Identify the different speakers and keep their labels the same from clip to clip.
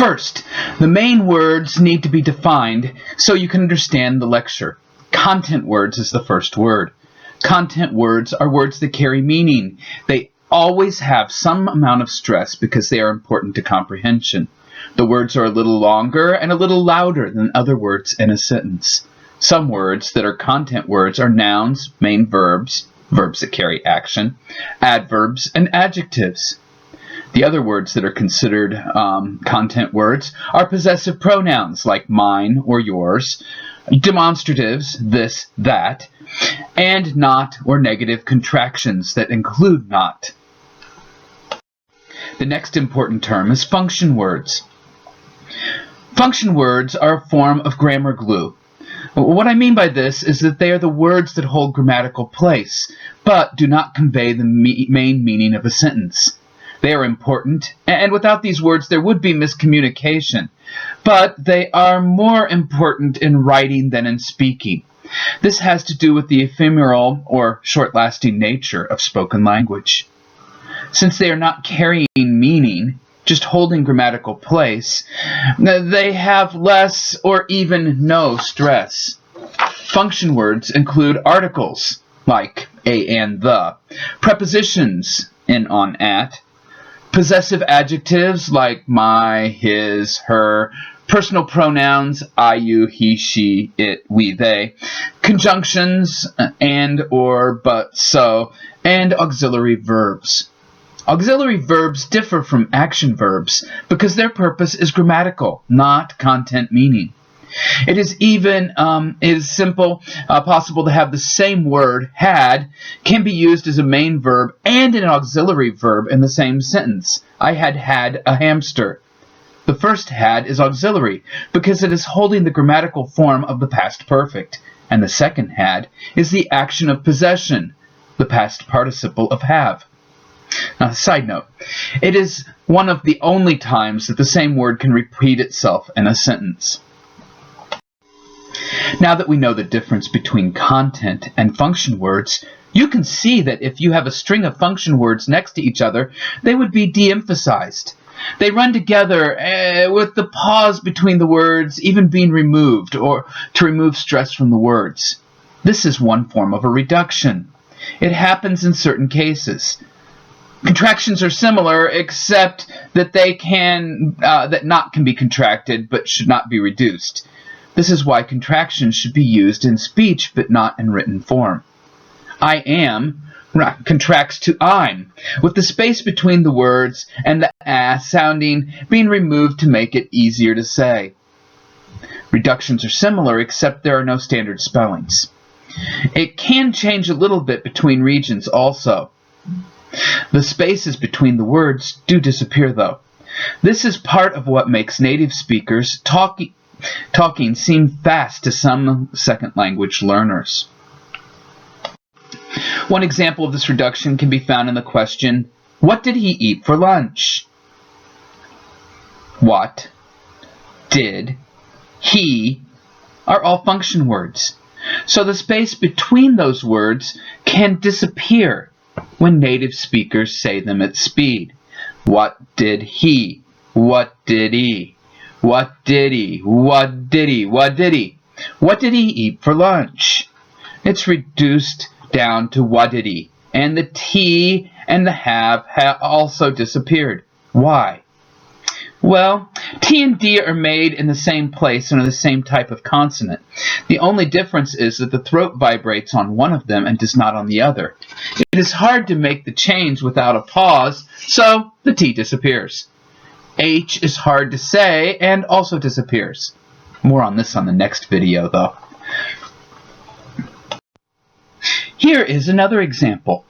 Speaker 1: First, the main words need to be defined so you can understand the lecture. Content words is the first word. Content words are words that carry meaning. They always have some amount of stress because they are important to comprehension. The words are a little longer and a little louder than other words in a sentence. Some words that are content words are nouns, main verbs, verbs that carry action, adverbs, and adjectives. The other words that are considered content words are possessive pronouns like mine or yours, demonstratives, this, that, and not or negative contractions that include not. The next important term is function words. Function words are a form of grammar glue. What I mean by this is that they are the words that hold grammatical place, but do not convey the main meaning of a sentence. They are important, and without these words there would be miscommunication, but they are more important in writing than in speaking. This has to do with the ephemeral or short-lasting nature of spoken language. Since they are not carrying meaning, just holding grammatical place, they have less or even no stress. Function words include articles, like a and the, prepositions, in, on, at, possessive adjectives like my, his, her, personal pronouns I, you, he, she, it, we, they, conjunctions and, or, but, so, and auxiliary verbs. Auxiliary verbs differ from action verbs because their purpose is grammatical, not content meaning. It is possible to have the same word, had, can be used as a main verb and an auxiliary verb in the same sentence. I had a hamster. The first had is auxiliary because it is holding the grammatical form of the past perfect, and the second had is the action of possession, the past participle of have. Now, side note, it is one of the only times that the same word can repeat itself in a sentence. Now that we know the difference between content and function words, you can see that if you have a string of function words next to each other, they would be de-emphasized. They run together with the pause between the words even being removed, or to remove stress from the words. This is one form of a reduction. It happens in certain cases. Contractions are similar, except that they can be contracted but should not be reduced. This is why contractions should be used in speech but not in written form. I am contracts to I'm, with the space between the words and the sounding being removed to make it easier to say. Reductions are similar, except there are no standard spellings. It can change a little bit between regions also. The spaces between the words do disappear, though. This is part of what makes native speakers talking seem fast to some second language learners. One example of this reduction can be found in the question, what did he eat for lunch? What, did, he are all function words. So the space between those words can disappear when native speakers say them at speed. What did he? What did he? What did he? What did he? What did he? What did he eat for lunch? It's reduced down to what did he? And the T and the have also disappeared. Why? Well, T and D are made in the same place and are the same type of consonant. The only difference is that the throat vibrates on one of them and does not on the other. It is hard to make the change without a pause, so the T disappears. H is hard to say and also disappears. More on this on the next video, though. Here is another example.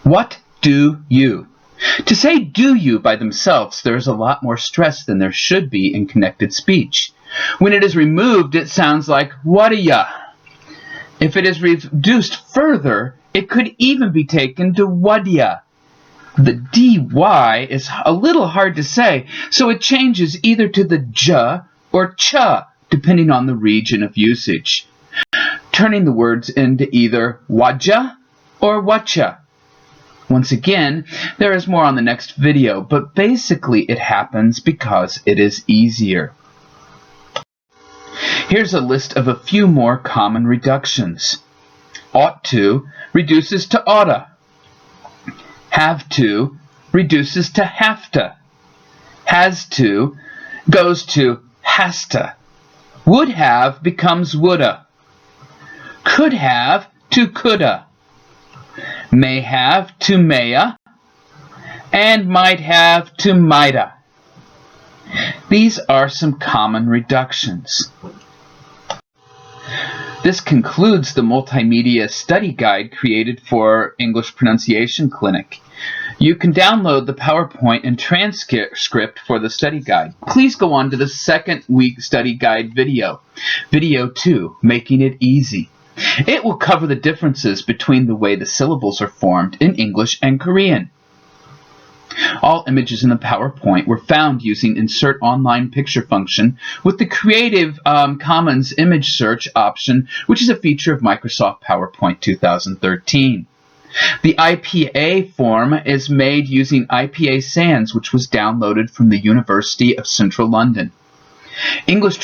Speaker 1: What do you? To say do you by themselves, there is a lot more stress than there should be in connected speech. When it is removed, it sounds like what'da ya? If it is reduced further, it could even be taken to what'ya. The dy is a little hard to say, so it changes either to the j or ch, depending on the region of usage, turning the words into either wajja or whatcha. Once again, there is more on the next video, but basically it happens because it is easier. Here's a list of a few more common reductions. Ought to reduces to oughta. Have to reduces to have to. Has to goes to has to. Would have becomes woulda. Could have to coulda. May have to maya. And might have to mighta. These are some common reductions. This concludes the multimedia study guide created for English Pronunciation Clinic. You can download the PowerPoint and transcript for the study guide. Please go on to the second week study guide video, Video 2, Making It Easy. It will cover the differences between the way the syllables are formed in English and Korean. All images in the PowerPoint were found using Insert Online Picture function with the Creative Commons image search option, which is a feature of Microsoft PowerPoint 2013. The IPA form is made using IPA Sans, which was downloaded from the University of Central London. English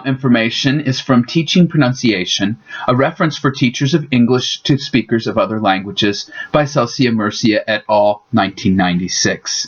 Speaker 1: information is from Teaching Pronunciation, a reference for teachers of English to speakers of other languages by Celsia Murcia et al., 1996.